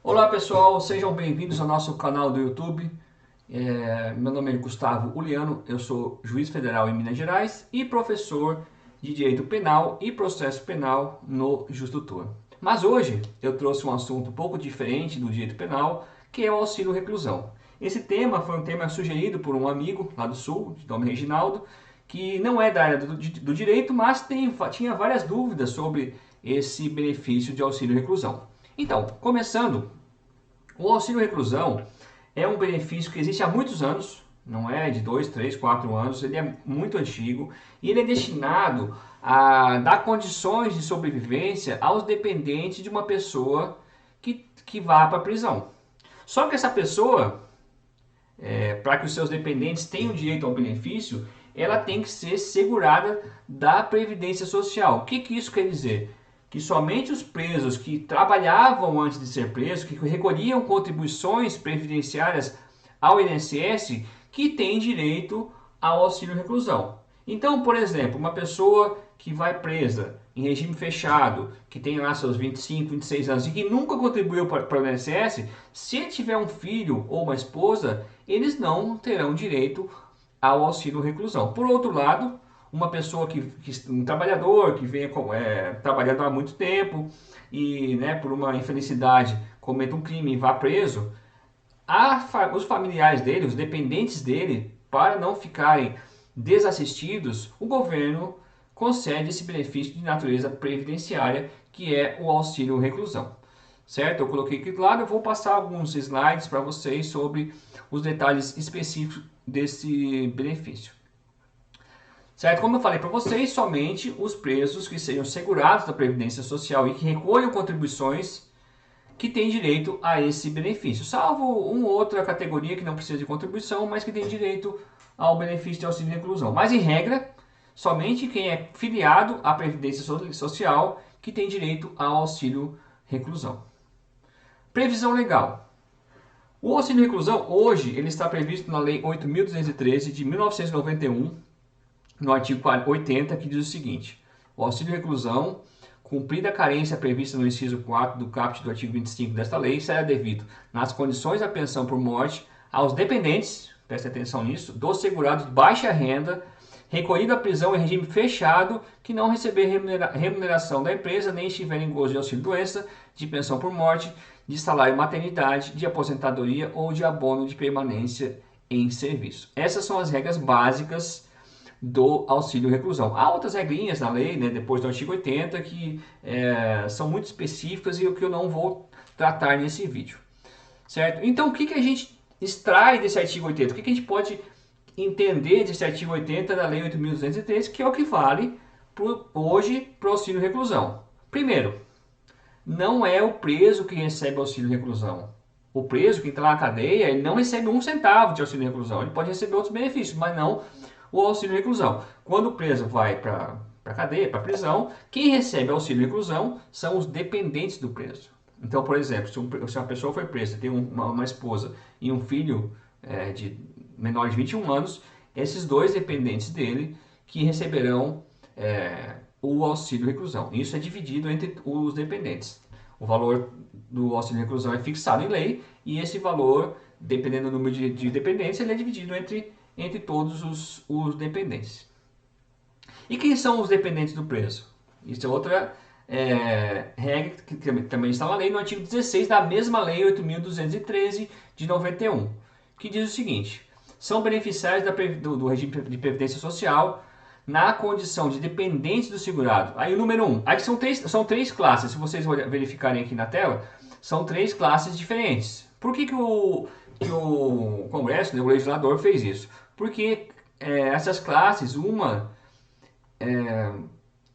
Olá pessoal, sejam bem-vindos ao nosso canal do YouTube. Meu nome é Gustavo Uliano, eu sou juiz federal em Minas Gerais e professor de Direito Penal e Processo Penal no Justutor. Mas hoje eu trouxe um assunto um pouco diferente do direito penal, que é o auxílio reclusão. Esse tema foi um tema sugerido por um amigo lá do Sul, de nome Reginaldo, que não é da área do direito, mas tinha várias dúvidas sobre esse benefício de auxílio reclusão. Então, começando, o auxílio reclusão é um benefício que existe há muitos anos, não é de 2, 3, 4 anos, ele é muito antigo e ele é destinado a dar condições de sobrevivência aos dependentes de uma pessoa que vá para a prisão. Só que essa pessoa, para que os seus dependentes tenham direito ao benefício, ela tem que ser segurada da Previdência Social. O que isso quer dizer? Que somente os presos que trabalhavam antes de ser presos, que recolhiam contribuições previdenciárias ao INSS, que têm direito ao auxílio reclusão. Então, por exemplo, uma pessoa que vai presa em regime fechado, que tem lá seus 25, 26 anos e que nunca contribuiu para o INSS, se tiver um filho ou uma esposa, eles não terão direito ao auxílio reclusão. Por outro lado, uma pessoa um trabalhador que venha trabalhando há muito tempo e, por uma infelicidade, cometa um crime e vá preso, os familiares dele, os dependentes dele, para não ficarem desassistidos, o governo concede esse benefício de natureza previdenciária, que é o auxílio reclusão. Certo? Eu coloquei aqui do lado, eu vou passar alguns slides para vocês sobre os detalhes específicos desse benefício. Certo? Como eu falei para vocês, somente os presos que sejam segurados da Previdência Social e que recolham contribuições que têm direito a esse benefício, salvo uma outra categoria que não precisa de contribuição, mas que tem direito ao benefício de auxílio reclusão. Mas, em regra, somente quem é filiado à Previdência Social que tem direito ao auxílio reclusão. Previsão legal. O auxílio reclusão, hoje, ele está previsto na Lei 8.213 de 1991, no artigo 80, que diz o seguinte: o auxílio reclusão, cumprida a carência prevista no inciso 4 do caput do artigo 25 desta lei, será devido, nas condições da pensão por morte, aos dependentes, preste atenção nisso, dos segurados de baixa renda, recolhido à prisão em regime fechado, que não receber remuneração da empresa, nem estiver em gozo de auxílio-doença, de pensão por morte, de salário maternidade, de aposentadoria ou de abono de permanência em serviço. Essas são as regras básicas do auxílio reclusão. Há outras regrinhas na lei, depois do artigo 80, que são muito específicas e o que eu não vou tratar nesse vídeo. Certo? Então, o que a gente extrai desse artigo 80? O que a gente pode entender desse artigo 80 da Lei 8.203, que é o que vale hoje para o auxílio reclusão? Primeiro, não é o preso que recebe auxílio reclusão. O preso, que está lá na cadeia, ele não recebe 1 centavo de auxílio reclusão. Ele pode receber outros benefícios, mas não o auxílio reclusão. Quando o preso vai para a cadeia, para a prisão, quem recebe auxílio reclusão são os dependentes do preso. Então, por exemplo, se uma pessoa foi presa, tem uma esposa e um filho de menor de 21 anos, esses dois dependentes dele que receberão o auxílio reclusão. Isso é dividido entre os dependentes. O valor do auxílio reclusão é fixado em lei e esse valor, dependendo do número de dependentes, ele é dividido entre todos os dependentes. E quem são os dependentes do preso? Isso é outra regra que também está na lei, no artigo 16 da mesma lei 8.213 de 91, que diz o seguinte: são beneficiários do regime de previdência social na condição de dependentes do segurado. Aí o número 1, aí são três classes, se vocês verificarem aqui na tela, são 3 classes diferentes. Por que o Congresso, o legislador, fez isso? Porque essas classes, uma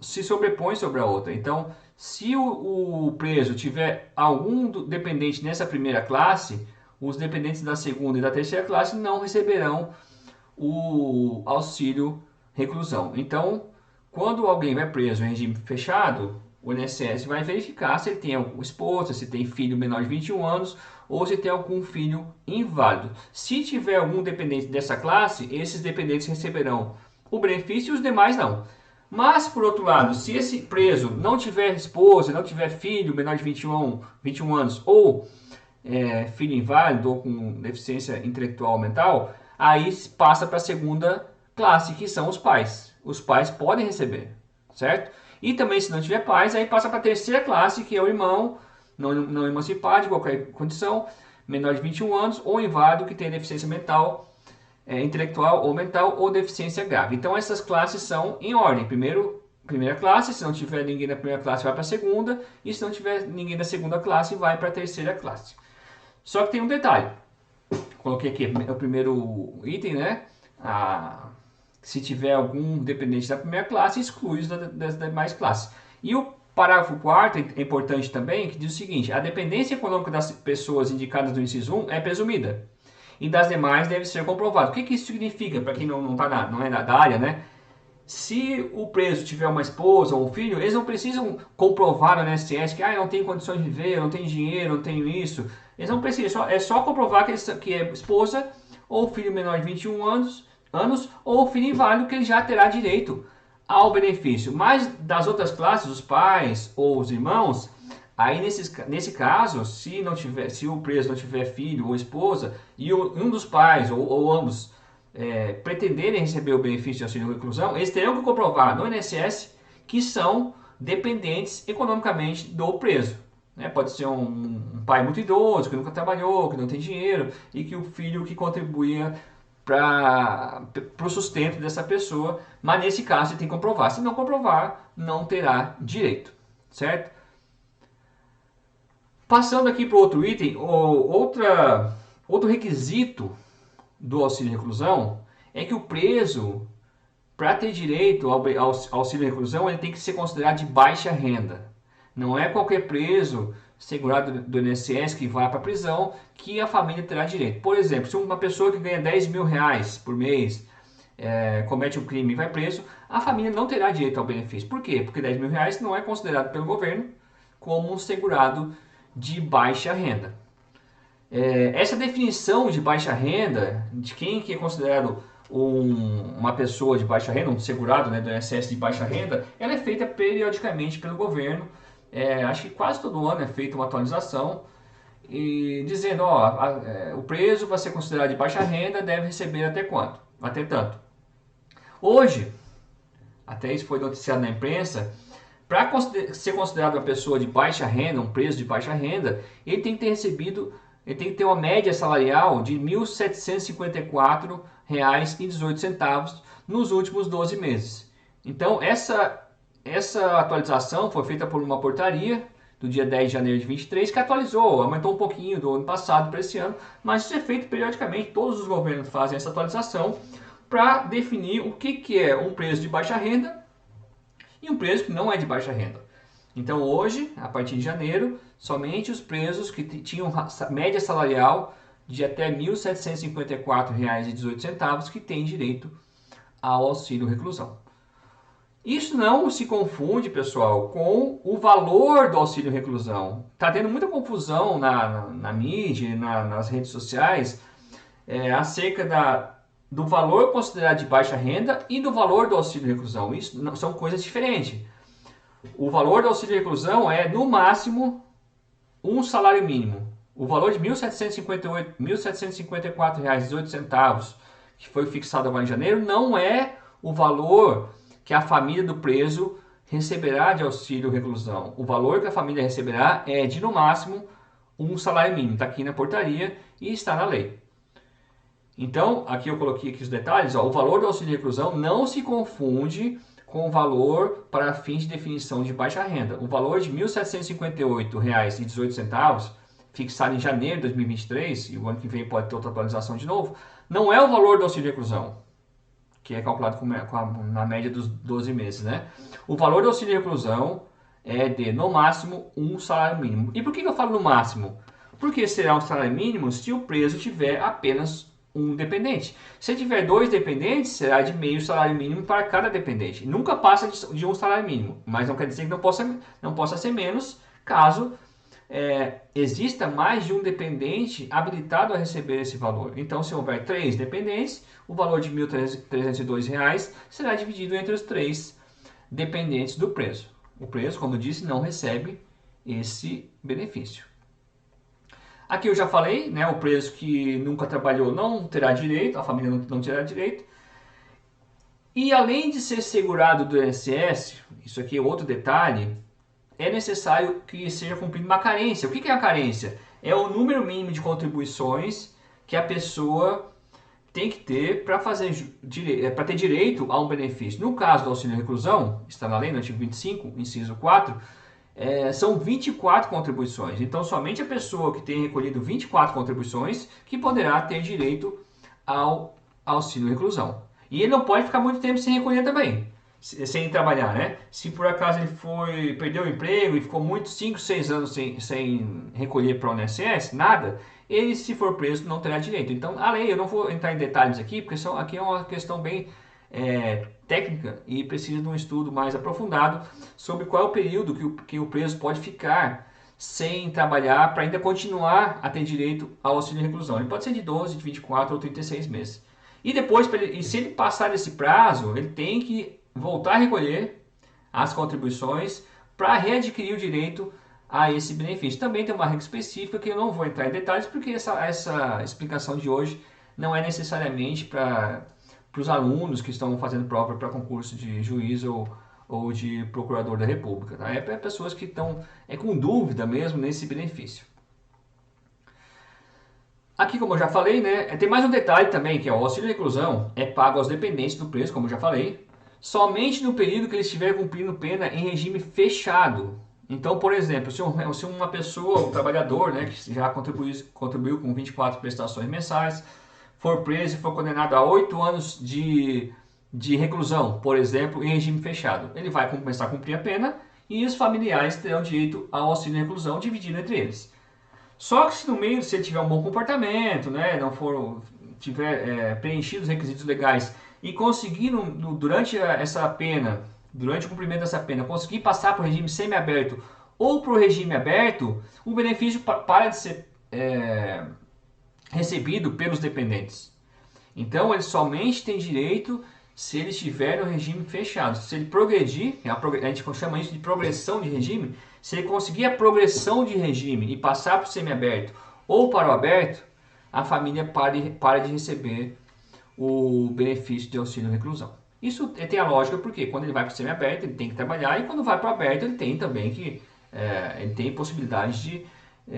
se sobrepõe sobre a outra. Então, se o preso tiver algum dependente nessa primeira classe, os dependentes da segunda e da terceira classe não receberão o auxílio reclusão. Então, quando alguém vai preso em regime fechado, o INSS vai verificar se ele tem esposa, se tem filho menor de 21 anos ou se tem algum filho inválido. Se tiver algum dependente dessa classe, esses dependentes receberão o benefício e os demais não. Mas, por outro lado, se esse preso não tiver esposa, não tiver filho menor de 21 anos, ou filho inválido ou com deficiência intelectual ou mental, aí passa para a segunda classe, que são os pais. Os pais podem receber, certo? E também, se não tiver pais, aí passa para a terceira classe, que é o irmão não emancipado de qualquer condição, menor de 21 anos, ou inválido que tem deficiência mental, intelectual ou mental, ou deficiência grave. Então, essas classes são em ordem. Primeira classe, se não tiver ninguém da primeira classe, vai para a segunda, e se não tiver ninguém da segunda classe, vai para a terceira classe. Só que tem um detalhe. Coloquei aqui o primeiro item, né? Se tiver algum dependente da primeira classe, exclui os das demais classes. E o parágrafo 4º é importante também, que diz o seguinte: a dependência econômica das pessoas indicadas no inciso 1 é presumida, e das demais deve ser comprovado. O que isso significa, para quem não é da área, né? Se o preso tiver uma esposa ou um filho, eles não precisam comprovar no INSS que eu não tenho condições de viver, eu não tenho dinheiro, eu não tenho isso. Eles não precisam, é só comprovar que é esposa ou filho menor de 21 anos ou filho inválido, que ele já terá direito ao benefício. Mas das outras classes, os pais ou os irmãos, aí nesse caso, se o preso não tiver filho ou esposa e um dos pais ou ambos pretenderem receber o benefício de auxílio reclusão, eles terão que comprovar no INSS que são dependentes economicamente do preso. Pode ser um pai muito idoso, que nunca trabalhou, que não tem dinheiro, e que o filho que contribuía para o sustento dessa pessoa, mas nesse caso ele tem que comprovar. Se não comprovar, não terá direito, certo? Passando aqui para o outro item, outro requisito do auxílio reclusão é que o preso, para ter direito ao auxílio reclusão, ele tem que ser considerado de baixa renda. Não é qualquer preso segurado do INSS que vai para a prisão que a família terá direito. Por exemplo, se uma pessoa que ganha 10 mil reais por mês comete um crime e vai preso, a família não terá direito ao benefício. Por quê? Porque 10 mil reais não é considerado pelo governo como um segurado de baixa renda. Essa definição de baixa renda, de quem que é considerado uma pessoa de baixa renda, um segurado, né, do INSS de baixa renda, ela é feita periodicamente pelo governo. Acho que quase todo ano é feita uma atualização e dizendo, o preso para ser considerado de baixa renda deve receber até quanto? Até tanto. Hoje, até isso foi noticiado na imprensa, para ser considerado uma pessoa de baixa renda, um preso de baixa renda, ele tem que ter uma média salarial de R$ 1.754,18 nos últimos 12 meses. Então, essa atualização foi feita por uma portaria do dia 10 de janeiro de 23, que aumentou um pouquinho do ano passado para esse ano, mas isso é feito periodicamente, todos os governos fazem essa atualização para definir o que é um preso de baixa renda e um preso que não é de baixa renda. Então hoje, a partir de janeiro, somente os presos que tinham média salarial de até R$ 1.754,18 que têm direito ao auxílio reclusão. Isso não se confunde, pessoal, com o valor do auxílio reclusão. Está tendo muita confusão na mídia, nas redes sociais, acerca do valor considerado de baixa renda e do valor do auxílio reclusão. Isso são coisas diferentes. O valor do auxílio reclusão é, no máximo, um salário mínimo. O valor de R$ 1.754,18, que foi fixado agora em janeiro, não é o valor que a família do preso receberá de auxílio reclusão. O valor que a família receberá é de, no máximo, um salário mínimo. Está aqui na portaria e está na lei. Então, aqui eu coloquei aqui os detalhes. O valor do auxílio reclusão não se confunde com o valor para fins de definição de baixa renda. O valor de R$ 1.758,18, fixado em janeiro de 2023, e o ano que vem pode ter outra atualização de novo, não é o valor do auxílio reclusão, que é calculado na média dos 12 meses, né? O valor do auxílio reclusão é de, no máximo, um salário mínimo. E por que eu falo no máximo? Porque será um salário mínimo se o preso tiver apenas um dependente. Se tiver 2 dependentes, será de meio salário mínimo para cada dependente. Nunca passa de um salário mínimo, mas não quer dizer que não possa ser menos, caso exista mais de um dependente habilitado a receber esse valor. Então, se houver 3 dependentes, o valor de R$ 1.302 será dividido entre os 3 dependentes do preso. O preso, como eu disse, não recebe esse benefício. Aqui eu já falei, né, o preso que nunca trabalhou não terá direito, a família não terá direito. E além de ser segurado do INSS, isso aqui é outro detalhe, é necessário que seja cumprida uma carência. O que é a carência? É o número mínimo de contribuições que a pessoa tem que ter para ter direito a um benefício. No caso do auxílio reclusão, está na lei, no artigo 25, inciso 4, são 24 contribuições. Então, somente a pessoa que tem recolhido 24 contribuições que poderá ter direito ao auxílio reclusão. E ele não pode ficar muito tempo sem recolher também, sem trabalhar, né? Se por acaso ele perdeu o emprego e ficou 5, 6 anos sem recolher para o INSS, nada, ele, se for preso, não terá direito. Então, a lei, eu não vou entrar em detalhes aqui, porque aqui é uma questão bem técnica e precisa de um estudo mais aprofundado sobre qual é o período que o preso pode ficar sem trabalhar para ainda continuar a ter direito ao auxílio reclusão. Ele pode ser de 12, de 24 ou 36 meses. E depois, se ele passar desse prazo, ele tem que voltar a recolher as contribuições para readquirir o direito a esse benefício. Também tem uma regra específica que eu não vou entrar em detalhes, porque essa explicação de hoje não é necessariamente para os alunos que estão fazendo prova para concurso de juiz ou de procurador da República. Tá? É para pessoas que estão com dúvida mesmo nesse benefício. Aqui, como eu já falei, né, tem mais um detalhe também, que é o auxílio reclusão é pago aos dependentes do preso, como eu já falei, somente no período que ele estiver cumprindo pena em regime fechado. Então, por exemplo, se uma pessoa, um trabalhador, né, que já contribuiu com 24 prestações mensais, for preso e for condenado a 8 anos de reclusão, por exemplo, em regime fechado, ele vai começar a cumprir a pena e os familiares terão direito ao auxílio reclusão dividido entre eles. Só que se no meio, se ele tiver um bom comportamento, né, tiver preenchido os requisitos legais e conseguir durante essa pena, durante o cumprimento dessa pena, conseguir passar para o regime semiaberto ou para o regime aberto, o benefício para de ser recebido pelos dependentes. Então ele somente tem direito se ele estiver no regime fechado. Se ele progredir, a gente chama isso de progressão de regime, se ele conseguir a progressão de regime e passar para o semiaberto ou para o aberto, a família para de receber o benefício de auxílio reclusão. Isso tem a lógica porque quando ele vai para o semiaberto ele tem que trabalhar e quando vai para o aberto ele tem também ele tem possibilidade de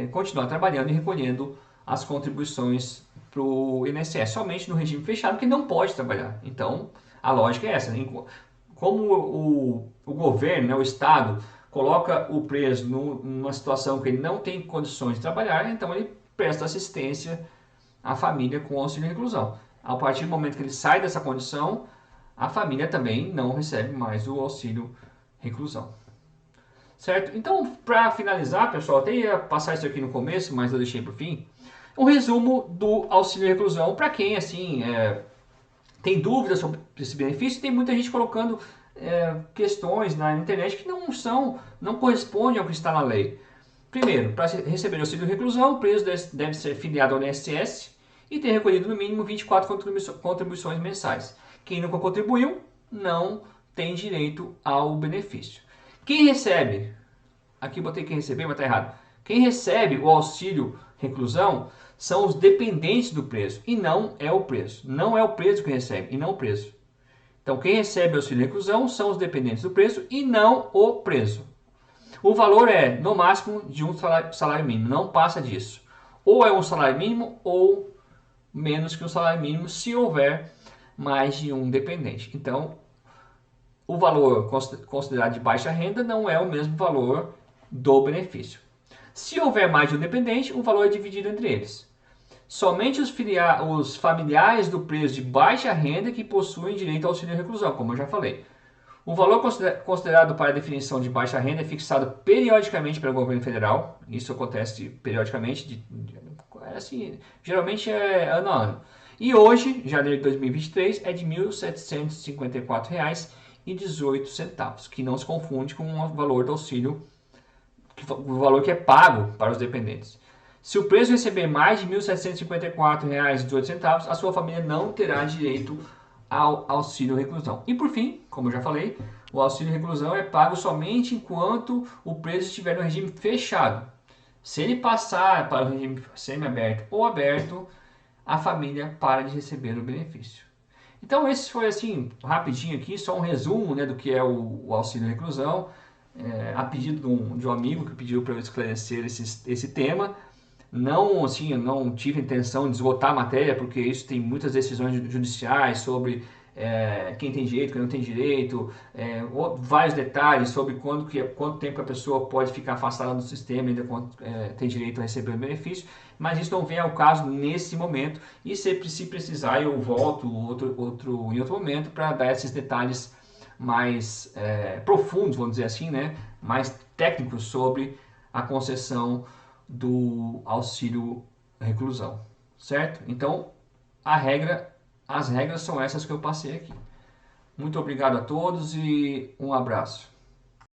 continuar trabalhando e recolhendo as contribuições para o INSS, somente no regime fechado que não pode trabalhar. Então, a lógica é essa, né? Como o governo, né, o Estado, coloca o preso numa situação que ele não tem condições de trabalhar, então ele presta assistência à família com auxílio reclusão. A partir do momento que ele sai dessa condição, a família também não recebe mais o auxílio reclusão. Certo? Então, para finalizar, pessoal, até ia passar isso aqui no começo, mas eu deixei para o fim, um resumo do auxílio reclusão para quem assim tem dúvidas sobre esse benefício. Tem muita gente colocando questões na internet que não correspondem ao que está na lei. Primeiro, para receber auxílio reclusão, o preso deve ser filiado ao INSS e ter recolhido no mínimo 24 contribuições mensais. Quem nunca contribuiu não tem direito ao benefício. Quem recebe, aqui botei quem receber, mas está errado. Quem recebe o auxílio reclusão são os dependentes do preso e não é o preso. Não é o preso que recebe e não o preso. Então, quem recebe o auxílio reclusão são os dependentes do preso e não o preso. O valor é, no máximo, de um salário mínimo, não passa disso. Ou é um salário mínimo ou menos que um salário mínimo se houver mais de um dependente. Então, o valor considerado de baixa renda não é o mesmo valor do benefício. Se houver mais de um dependente, o valor é dividido entre eles. Somente os familiares do preso de baixa renda que possuem direito ao auxílio reclusão, como eu já falei. O valor considerado para a definição de baixa renda é fixado periodicamente pelo governo federal. Isso acontece periodicamente, geralmente é ano a ano. E hoje, janeiro de 2023, é de R$ 1.754,18, que não se confunde com o valor do auxílio o valor que é pago para os dependentes. Se o preso receber mais de R$ 1.754,18, a sua família não terá direito ao auxílio reclusão. E por fim, como eu já falei, o auxílio reclusão é pago somente enquanto o preso estiver no regime fechado. Se ele passar para o regime semiaberto ou aberto, a família para de receber o benefício. Então esse foi assim, rapidinho aqui, só um resumo, né, do que é o auxílio reclusão, a pedido de um amigo que pediu para eu esclarecer esse tema. Não, assim, eu não tive a intenção de esgotar a matéria, porque isso tem muitas decisões judiciais sobre quem tem direito, quem não tem direito, vários detalhes sobre quanto tempo a pessoa pode ficar afastada do sistema e ainda tem direito a receber o benefício, mas isso não vem ao caso nesse momento, e se precisar eu volto em outro momento para dar esses detalhes mais profundos, vamos dizer assim, né, mais técnicos sobre a concessão do auxílio reclusão, certo? Então, as regras são essas que eu passei aqui. Muito obrigado a todos e um abraço.